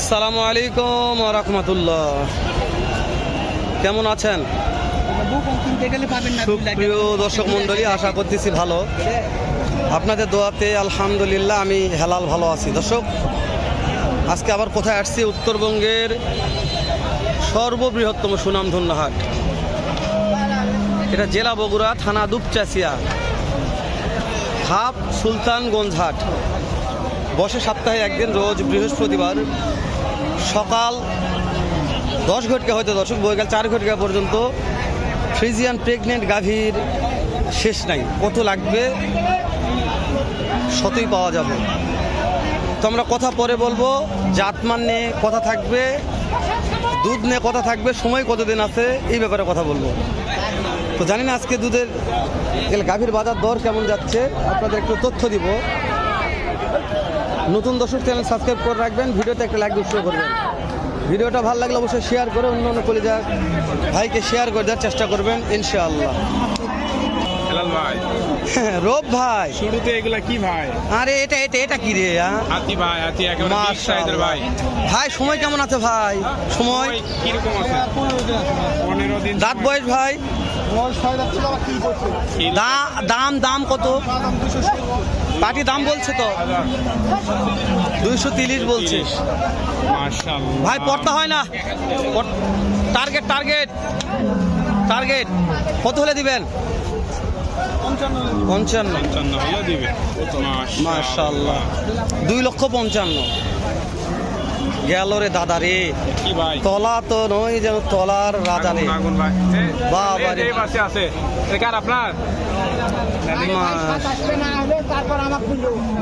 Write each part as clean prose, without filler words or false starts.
আসসালামু আলাইকুম ওয়া রাহমাতুল্লাহ। কেমন আছেন সুপ্রিয় দর্শক মণ্ডলী? আশা করতেছি ভালো, আপনাদের দোয়াতে আলহামদুলিল্লাহ আমি হেলাল ভালো আছি। দর্শক, আজকে আবার কোথায় আসছি? উত্তরবঙ্গের সর্ববৃহত্তম সুনামধন্য হাট। এটা জেলা বগুড়া, থানা দুপচাচিয়া, হাপ সুলতানগঞ্জ হাট। বসে সপ্তাহে একদিন, রোজ বৃহস্পতিবার সকাল 10 ঘটিকা হয়তো দর্শক, বৈকাল 4 ঘটিকা পর্যন্ত ফ্রিজিয়ান প্রেগনেন্ট গাভীর শেষ নাই। কত লাগবে শতই পাওয়া যাবে। তো আমরা কথা পরে বলবো, জাতমান নিয়ে কথা থাকবে, দুধ নিয়ে কথা থাকবে, সময় কতদিন আছে এই ব্যাপারে কথা বলবো। তো জানি না আজকে দুধের গাভীর বাজার দর কেমন যাচ্ছে, আপনাদের একটু তথ্য দিব। নতুন দর্শক চ্যানেল সাবস্ক্রাইব করে রাখবেন, ভিডিওতে একটা লাইক উৎসাহ করবেন। ভিডিওটা ভালো লাগলে অবশ্যই শেয়ার করে অন্য কলিজা ভাইকে শেয়ার করে দেওয়ার চেষ্টা করবেন ইনশাআল্লাহ। ভাই রব ভাই, শুরুতে এগুলা কি ভাই? আরে এটা এটা এটা কি রে? হাতি ভাই, হাতি একেবারে বিগ সাইজের ভাই। ভাই সময় কেমন আছে ভাই? সময় কি রকম আছে? 15 দিন। দাঁত বয়স ভাই? দাম কত? পাটি দাম বলছে তো 230 বলছে। মাশাআল্লাহ ভাই পড়তা হয় না? টার্গেট টার্গেট টার্গেট কত হলে দিবেন? 55 হলো দিবে। মাশাআল্লাহ 2,55,000 গেল রে দাদা রে। কি ভাই? তলা তো নয় যেন তলার রাজা রে। আগুন ভাই। বাবা রে, এই পাশে আছে। এটা কার আপনার?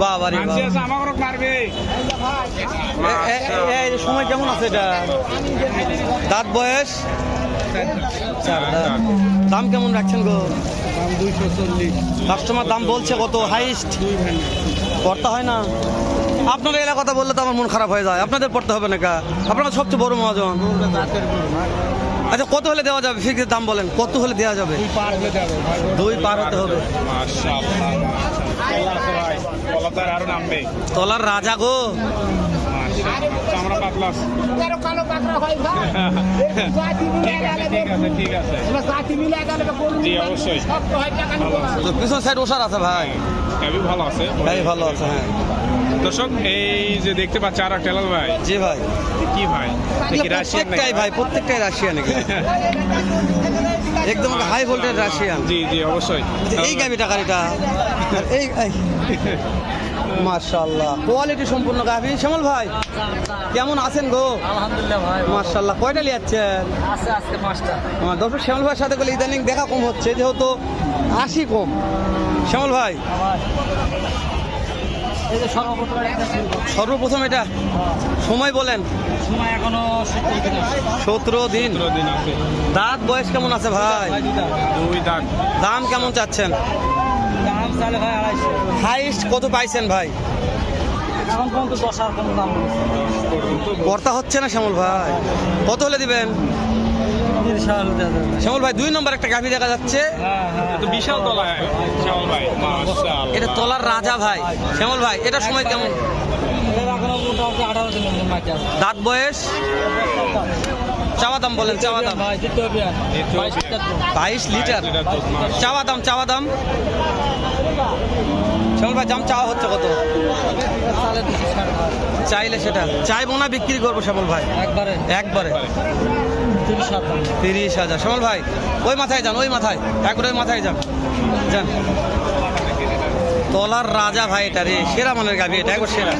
বাবা রে মানছি আছে, আমাকে মারবে। এই সময় কেমন আছে এটা? দাঁত বয়স 4 দাঁত। দাম কেমন রাখছেন গো? দাম 240। কাস্টমার দাম বলছে কত? হাইস্ট পড়তে হয় না? আপনারা এলা কথা বললে তো আমার মন খারাপ হয়ে যায়। আপনাদের পড়তে হবে না কা? আপনারা সবচেয়ে বড় মহাজন। আচ্ছা কত হলে দেওয়া যাবে? ফিক্সড দাম বলেন, কত হলে দেওয়া যাবে? 2 পার হতে হবে। মাশাআল্লাহ ভাই, কলাতার আরো নামবে। তলার রাজা গো। আমরা পাতলা। ঠিক আছে। জি অবশ্যই। পিছন সাইড ওষার আছে ভাই? গাভী ভালো আছে, গাভী ভালো আছে। হ্যাঁ দর্শক, এই যে দেখতে পাচ্ছি আর টেলার ভাই। জি ভাই। কি ভাই? প্রত্যেকটাই ভাই, প্রত্যেকটাই রাশিয়ান একদম হাই ভোল্টেজ রাশিয়ান। জি জি অবশ্যই। এই গাভীটা গাড়িটা এই মাশাআল্লাহ কোয়ালিটি সম্পূর্ণ গাভী। শ্যামল ভাই কেমন আছেন গো? আলহামদুলিল্লাহ ভাই। মাশাআল্লাহ কয়টা লিয়াচ্ছেন? আজকে 5টা। আমার দর্শক শ্যামল ভাইয়ের সাথে বলে ইদানিং দেখা কম হচ্ছে, যেহেতু 80 কম। শ্যামল ভাই এই যে সর্বপ্রথম এটা সময় বলেন। সময় এখনো 17 দিন। 17 দিন আছে। দাঁত বয়স কেমন আছে ভাই? 2 দাঁত। দাম কেমন চাচ্ছেন? দাম চালে ভাই 250। হাইস্ট কত পাইছেন ভাই? এখন পর্যন্ত 10 আর কোনো দাম নেই। কর্তা হচ্ছে না শ্যামল ভাই, কত হলে দিবেন? শ্যামল ভাই 2 নম্বর একটা গাভী দেখা যাচ্ছে। তো বিশাল তলা শ্যামল ভাই। মাশাআল্লাহ এটা তলার রাজা ভাই। শ্যামল ভাই এটার সময় কেমন? এখনো মোটামুটি 18 দিনের মাঝে আছে। দাঁত বয়স? চাওয়া দাম বলেন, চাওয়া দাম। ভাই দিতে হবে 22 লিটার চাওয়া দাম। চাওয়া দাম শ্যামল ভাই দাম চাওয়া হচ্ছে কত? চাইলে সেটা চাইবো না, বিক্রি করবো শ্যামল ভাই একবারে 30,000। শ্যামল ভাই ওই মাথায় যান, ওই মাথায় একবারে ওই মাথায় যান যান। তলার রাজা ভাই, এটা রে সেরা মানের গাভী, এটা একবার সেরা।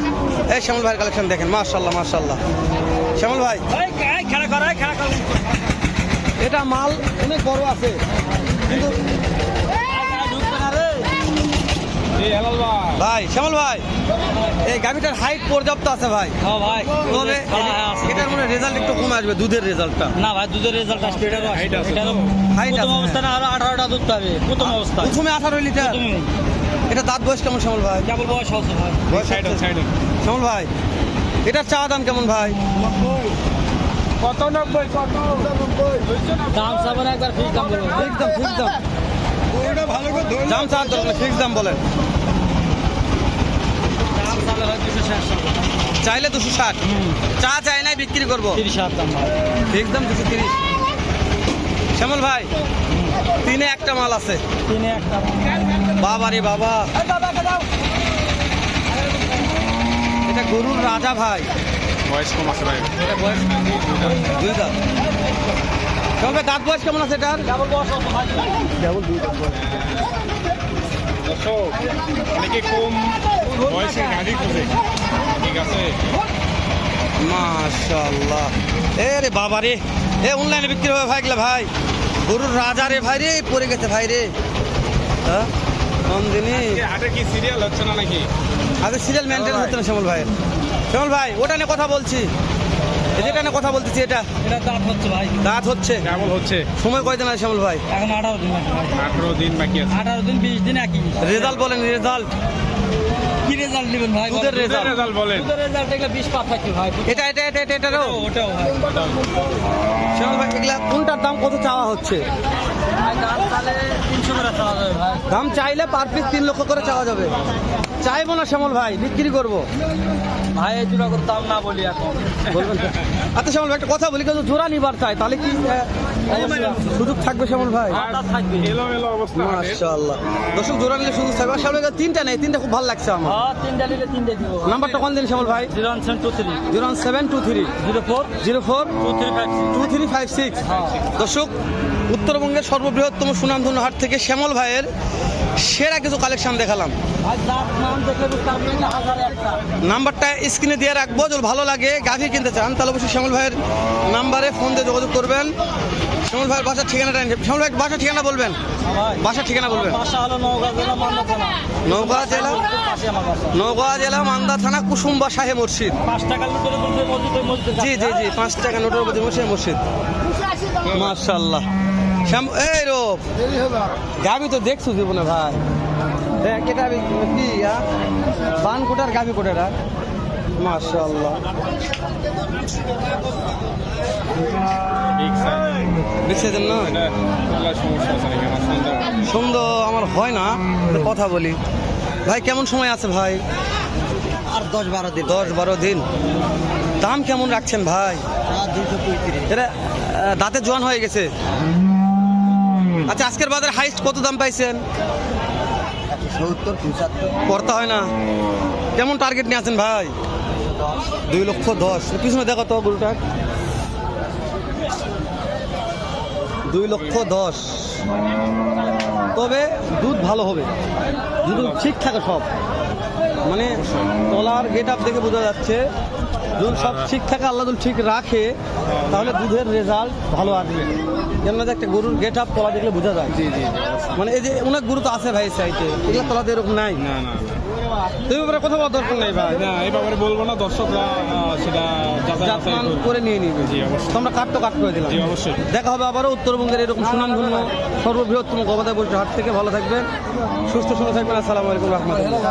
এই শ্যামল ভাইয়ের কালেকশন দেখেন, মাশাআল্লাহ মাশাআল্লাহ। শ্যামল ভাই এটা মাল অনেক বড় আছে কিন্তু ভাই। শ্যামল ভাই এই গাভীটার হাইট পর্যাপ্ত আছে ভাই। ভাই তবে এটার মনে রেজাল্ট একটু কমে আসবে, দুধের রেজাল্টটা। না ভাই, দুধের রেজাল্ট আসবে। হাইট আছে, প্রথম অবস্থানে আরো 18টা দুধ পাবে। প্রথম অবস্থা প্রথমে 18 লিটার। এটা দাঁত বয়স কেমন শ্যামল ভাই? কেবল বয়স হচ্ছে ভাই। শ্যামল ভাই এটার চাওয়া দাম কেমন ভাই? কত? 90। কত? দাম সামনে একবার ফিক্স দাম বলবো। ফিক্স দাম দাম চাওয়ার দরকার, ফিক্স দাম বলেন। চাইলে 260, চা চাই নাই বিক্রি করবো 30 দাম ভাই। একদম 230। শ্যামল ভাই, তিনে একটা মাল আছে। তিনে একটা বাবা রে বাবা, এটা গরুর রাজা ভাই। বয়স কম আছে ভাই। এটা বয়স 2 দাঁত। শ্যামল ভাই, দাঁত বয়স কেমন আছে এটার? ডাবল বস আছে ভাই। কেবল 2 দাঁত বয়স। দর্শক, অনেকে কম বয়সে গাড়ি খোঁজে, ঠিক আছে। মাশাআল্লাহ, এ রে বাবা রে, এ অনলাইনে বিক্রি হবে ভাই এগুলা ভাই। গরুর রাজা রে ভাই রে, পড়ে গেছে ভাই রে। হ্যাঁ নন্দিনী, হাটে কি সিরিয়াল হচ্ছে না নাকি? আগে সিরিয়াল মেনটেন হচ্ছে না শ্যামল ভাই। শ্যামল ভাই, ওটা নিয়ে কথা বলছি, যেটা নিয়ে কথা বলতেছি, এটা এটা দাঁত হচ্ছে ভাই। দাঁত হচ্ছে। কেমন হচ্ছে? সময় কয়দিন আছে শ্যামল ভাই? এখন 18 দিন বাকি ভাই। 18 দিন বাকি আছে। 18 দিন 20 দিন একই। রেজাল্ট বলেন, রেজাল্ট কি রেজাল্ট নেবেন ভাই? দুধের রেজাল্ট। রেজাল্ট বলেন। দুধের রেজাল্ট দেখলে 20 পাপ থাকবে ভাই। এটা এটা এটা এটা এটারও ওটাও ভাই। শ্যামল ভাই, এগুলা কোনটার দাম কত চাওয়া হচ্ছে? ভাই দাম তাহলে 300 করে চাওয়া যাবে ভাই। দাম চাইলে পার পিস 3 লক্ষ করে চাওয়া যাবে। চাইবো না শ্যামল ভাই, বিক্রি করবো। ভাই এই দুটো করে দাম না বলি এখন। বলবেন তো? আচ্ছা শ্যামল ভাই, একটা কথা বলি, কিন্তু জোড়া নিবার চাই, তাহলে কি সুযোগ থাকবে শ্যামল ভাই? দাঁত থাকবে। এলোমেলো অবস্থা হাটের। মাশাআল্লাহ, দর্শক জোড়া নিলে সুযোগ থাকবে। আর শ্যামল ভাই, তিনটা নেই, তিনটা খুব ভালো লাগছে আমার। হ্যাঁ, তিনটা নিলে তিনটে দিব। নাম্বারটা কোন দিন শ্যামল ভাই? 01723 01723 04 04 2356। 2356। হ্যাঁ। দর্শক, উত্তরবঙ্গের সর্ববৃহত্তম সুনামধন্য হাট থেকে শ্যামল ভাইয়ের সেরা কিছু কালেকশন দেখালাম। ভাই দাঁত নাম দেখলে বুঝতে পারবেন না, 1001টা। নাম্বারটা স্ক্রিনে দিয়ে রাখবো, যদি ভালো লাগে গাভী কিনতে চান তাহলে অবশ্যই শ্যামল ভাইয়ের নাম্বারে ফোন দিয়ে যোগাযোগ করবেন। শ্যামল ভাইয়ের বাসার ঠিকানাটা শ্যামল ভাই বাসার ঠিকানা বলবেন, ভাই বাসার ঠিকানা বলবেন। বাসা হলো নওগাঁ জেলা মান্দা থানা। নওগাঁ জেলা, পাশে আমার বাসা। নওগাঁ জেলা মান্দা থানা কুসুম্বা শাহে মসজিদ। 5 টাকা লুটের বলতে মসজিদ, ওই মসজিদের জি জি জি, 5 টাকা নোটের উপর মসজিদ মসজিদ। মাশাআল্লাহ, এই রূপ গাভী তো দেখছো জীবনে ভাই। দেখ এটা কি বান কোটার গাভী কোটারা। মাশাআল্লাহ, ঠিক স্যার। দেখছেন না? এটা গলার সমস্যা আছে নাকি আমার সন্দেহ। সুন্দর আমার হয় না, তো কথা বলি ভাই। কেমন সময় আছে ভাই? আর 10-12 দিন। 10-12 দিন। দাম কেমন রাখছেন ভাই? 235। এটা দাঁতে জোয়ান হয়ে গেছে। আচ্ছা, আজকের বাজারে হাইস্ট কত দাম পাইছেন? 70-75। করতে হয় না। কেমন টার্গেট নিয়ে আছেন ভাই? 2,10,00,000। পিছনে দেখো তো গরুটা, 2,10,00,000। তবে দুধ ভালো হবে যদি ঠিক থাকে সব, মানে তলার গেট আপ দেখে বোঝা যাচ্ছে যদি সব ঠিক থাকে, আল্লাহ যদি ঠিক রাখে তাহলে দুধের রেজাল্ট ভালো আসবে। যেন একটা গরুর গেট আপ তলা দেখলে বোঝা যায়। জি জি। মানে এই যে অনেক গরু তো আছে ভাই সাইডে, এগুলো তলাতে এরকম নাই। না না তুমি ব্যাপারে কথা বলার দরকার নেই ভাই, না, এই ব্যাপারে বলবো না, দর্শকরা সেটা যাচাই বাছাই জাতমান করবে। করে নিয়ে নিবে। জি, অবশ্যই। তোমরা কাট তো কাট করে দিলাম। জি, অবশ্যই। দেখা হবে আবারও উত্তরবঙ্গের এরকম সুনামধন্য সর্ববৃহত্তম গবাদি পশু হাট থেকে। ভালো থাকবেন, সুস্থ সুন্দর থাকবেন। আসসালামু আলাইকুম রহমতুল্লাহ।